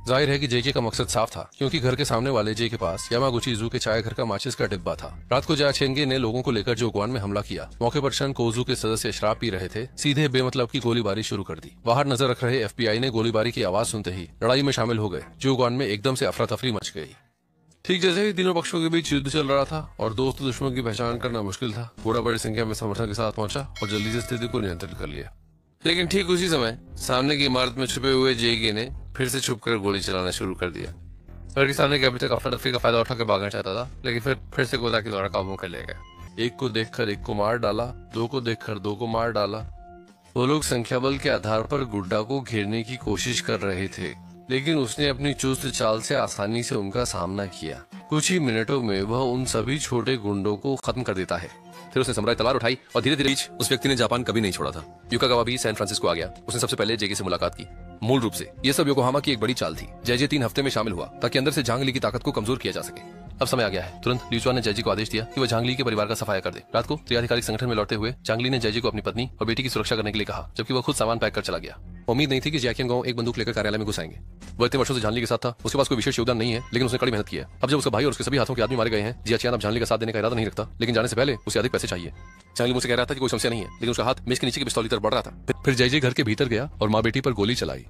जाहिर है कि जेके का मकसद साफ था, क्योंकि घर के सामने वाले जे के पास यामागुची जू के चाय घर का माचिस का डिब्बा था। रात को जाचेंगे ने लोगों को लेकर जोगवान में हमला किया। मौके पर शन कोजू के सदस्य शराब पी रहे थे, सीधे बेमतलब की गोलीबारी शुरू कर दी। बाहर नजर रख रहे एफबीआई ने गोलीबारी की आवाज सुनते ही लड़ाई में शामिल हो गए। जोगवान में एकदम से अफरा तफरी मच गई। ठीक जैसे ही तीनों पक्षों के बीच युद्ध चल रहा था और दोस्त दुश्मनों की पहचान करना मुश्किल था, घोड़ा बड़ी संख्या में समर्थन के साथ पहुंचा और जल्दी से स्थिति को नियंत्रित कर लिया। लेकिन ठीक उसी समय सामने की इमारत में छुपे हुए जेके ने फिर से छुपकर गोली चलाना शुरू कर दिया। घर के सामने के अभी तक अफरा तफरी का फायदा उठाकर भागना चाहता था, लेकिन फिर से गोला के द्वारा काबू कर लिया गया। एक को देखकर एक को मार डाला, दो को देखकर दो को मार डाला। वो लोग संख्या बल के आधार पर गुड्डा को घेरने की कोशिश कर रहे थे, लेकिन उसने अपनी चुस्त चाल से आसानी से उनका सामना किया। कुछ ही मिनटों में वह उन सभी छोटे गुंडों को खत्म कर देता है। फिर उसने समुराई तलवार उठाई और धीरे धीरे उस व्यक्ति ने जापान कभी नहीं छोड़ा था। युकागावा भी सैन फ्रांसिस्को आ गया। उसने सबसे पहले जेके से मुलाकात की। मूल रूप से यह सब योकोहामा की एक बड़ी चाल थी। जयजे 3 हफ्ते में शामिल हुआ ताकि अंदर से झांग ली की ताकत को कमजोर किया जा सके। अब समय आ गया है। तुरंत ल्यूचुआन ने जयजी को आदेश दिया कि वह झांग ली के परिवार का सफाया कर दे। रात को त्रिआधिकारिक संगठन में लौटते हुए झांग ली ने जयजी को अपनी पत्नी और बेटी की सुरक्षा करने के लिए कहा, जबकि वह खुद सामान पैक कर चला गया। उम्मीद नहीं थी कि जैकियनगांव एक बंदूक लेकर कार्यालय में घुस आएंगे। वह इतने वर्षों से झांगली के साथ था, उसके पास कोई विशेष योगदान नहीं है, लेकिन उसने कड़ी मेहनत की है। अब जब उसका भाई और उसके सभी हाथों के आदमी मारे गए हैं, जियाचियान अब झांगली का साथ देने का इरादा नहीं रखता, लेकिन जाने से पहले उसे अधिक पैसे चाहिए। झांगली मुझसे कह रहा था कि कोई समस्या नहीं है, लेकिन उसका हाथ मेज के नीचे की पिस्तौल की तरफ बढ़ रहा था। फिर जयजी घर के भीतर गया और माँ बेटी पर गोली चलाई।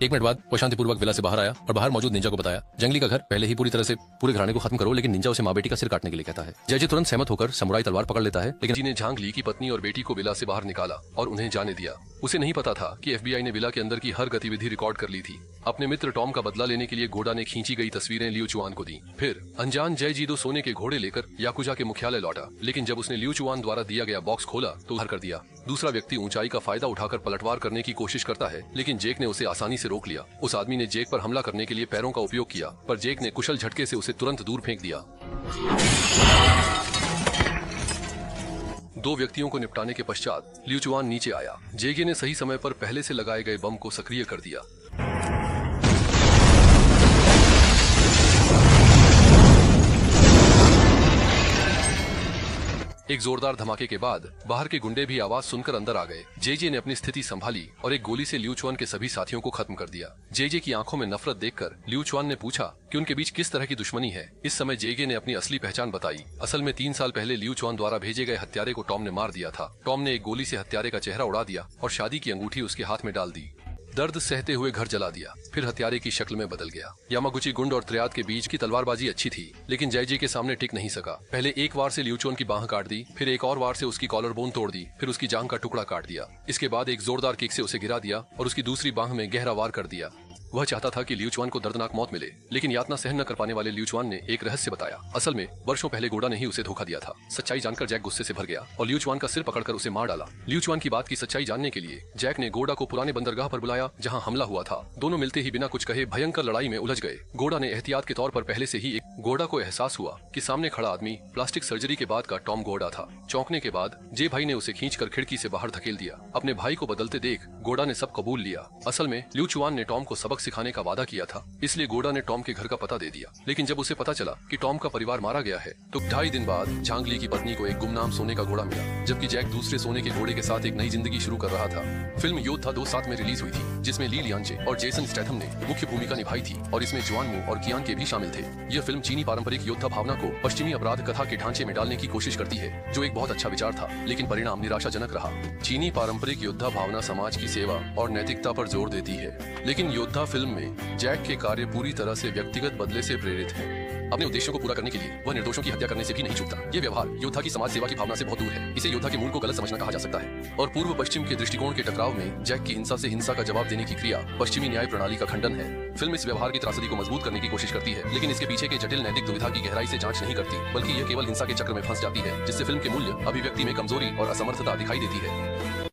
1 मिनट बाद वो शांतिपूर्वक विला से बाहर आया और बाहर मौजूद निंजा को बताया, जंगली का घर पहले ही पूरी तरह से पूरे घराने को खत्म करो, लेकिन निंजा उसे माँ बेटी का सिर काटने के लिए कहता है। जयजी तुरंत सहमत होकर समुराई तलवार पकड़ लेता है, लेकिन ने झांग ली की पत्नी और बेटी को विला से बाहर निकाला और उन्हें जाने दिया। उसे नहीं पता था कि एफबीआई ने विला के अंदर की हर गतिविधि रिकॉर्ड कर ली थी। अपने मित्र टॉम का बदला लेने के लिए गोडा ने खींची गई तस्वीरें ल्यूचुआन को दी। फिर अनजान जयजीदो सोने के घोड़े लेकर याकुजा के मुख्यालय लौटा, लेकिन जब उसने ल्यूचुआन द्वारा दिया गया बॉक्स खोला तो उधार कर दिया। दूसरा व्यक्ति ऊंचाई का फायदा उठाकर पलटवार करने की कोशिश करता है, लेकिन जेक ने उसे आसानी से रोक लिया। उस आदमी ने जेक पर हमला करने के लिए पैरों का उपयोग किया, पर जेक ने कुशल झटके से उसे तुरंत दूर फेंक दिया। 2 व्यक्तियों को निपटाने के पश्चात ल्यूचुआन नीचे आया। जेके ने सही समय पर पहले से लगाए गए बम को सक्रिय कर दिया। एक जोरदार धमाके के बाद बाहर के गुंडे भी आवाज सुनकर अंदर आ गए। जेजे ने अपनी स्थिति संभाली और एक गोली से ल्यूचुआन के सभी साथियों को खत्म कर दिया। जेजे की आंखों में नफरत देखकर ल्यूचुआन ने पूछा कि उनके बीच किस तरह की दुश्मनी है। इस समय जेगे ने अपनी असली पहचान बताई। असल में 3 साल पहले ल्यूचुआन द्वारा भेजे गए हत्यारे को टॉम ने मार दिया था। टॉम ने एक गोली से हत्यारे का चेहरा उड़ा दिया और शादी की अंगूठी उसके हाथ में डाल दी। दर्द सहते हुए घर जला दिया, फिर हत्यारे की शक्ल में बदल गया। यामागुची गुंड और त्रियाद के बीच की तलवारबाजी अच्छी थी, लेकिन जयजी के सामने टिक नहीं सका। पहले एक वार से ल्यूचुआन की बाह काट दी, फिर एक और वार से उसकी कॉलर बोन तोड़ दी, फिर उसकी जांघ का टुकड़ा काट दिया। इसके बाद एक जोरदार किक से उसे गिरा दिया और उसकी दूसरी बाह में गहरा वार कर दिया। वह चाहता था कि ल्यूचुआन को दर्दनाक मौत मिले, लेकिन यातना सहन न कर पाने वाले ल्यूचुआन ने एक रहस्य बताया। असल में वर्षों पहले गोडा ने ही उसे धोखा दिया था। सच्चाई जानकर जैक गुस्से से भर गया और ल्यूचुआन का सिर पकड़कर उसे मार डाला। ल्यूचुआन की बात की सच्चाई जानने के लिए जैक ने गोडा को पुराने बंदरगाह पर बुलाया, जहां हमला हुआ था। दोनों मिलते ही बिना कुछ कहे भयंकर लड़ाई में उलझ गए। गोडा ने एहतियात के तौर पर पहले से ही गोडा को एहसास हुआ कि सामने खड़ा आदमी प्लास्टिक सर्जरी के बाद का टॉम गोडा था। चौंकने के बाद जे भाई ने उसे खींचकर खिड़की से बाहर धकेल दिया। अपने भाई को बदलते देख गोडा ने सब कबूल लिया। असल में ल्यूचुआन ने टॉम को सबक सिखाने का वादा किया था, इसलिए गोडा ने टॉम के घर का पता दे दिया। लेकिन जब उसे पता चला कि टॉम का परिवार मारा गया है, तो 2.5 दिन बाद झांगली की पत्नी को एक गुमनाम सोने का घोड़ा मिला, जबकि जैक दूसरे सोने के घोड़े के साथ एक नई जिंदगी शुरू कर रहा था। फिल्म योद्धा 2 में रिलीज हुई थी, जिसमें ली लियांचे और जेसन स्टैथम ने मुख्य भूमिका निभाई थी और इसमें जुआन मू और कियान के भी शामिल थे। यह फिल्म चीनी पारंपरिक योद्धा भावना को पश्चिमी अपराध कथा के ढांचे में डालने की कोशिश करती है, जो एक बहुत अच्छा विचार था, लेकिन परिणाम निराशाजनक रहा। चीनी पारंपरिक योद्धा भावना समाज की सेवा और नैतिकता पर जोर देती है, लेकिन योद्धा फिल्म में जैक के कार्य पूरी तरह से व्यक्तिगत बदले से प्रेरित है। अपने उद्देश्यों को पूरा करने के लिए वह निर्दोषों की हत्या करने से भी नहीं चूकता। ये व्यवहार योद्धा की समाज सेवा की भावना से बहुत दूर है। इसे योद्धा के मूल को गलत समझना कहा जा सकता है। और पूर्व पश्चिम के दृष्टिकोण के टकराव में जैक की हिंसा से हिंसा का जवाब देने की क्रिया पश्चिमी न्याय प्रणाली का खंडन है। फिल्म इस व्यवहार की त्रासदी को मजबूत करने की कोशिश करती है, लेकिन इसके पीछे के जटिल नैतिक दुविधा की गहराई से जांच नहीं करती, बल्कि यह केवल हिंसा के चक्र में फंस जाती है, जिससे फिल्म के मूल्य अभिव्यक्ति में कमजोरी और असमर्थता दिखाई देती है।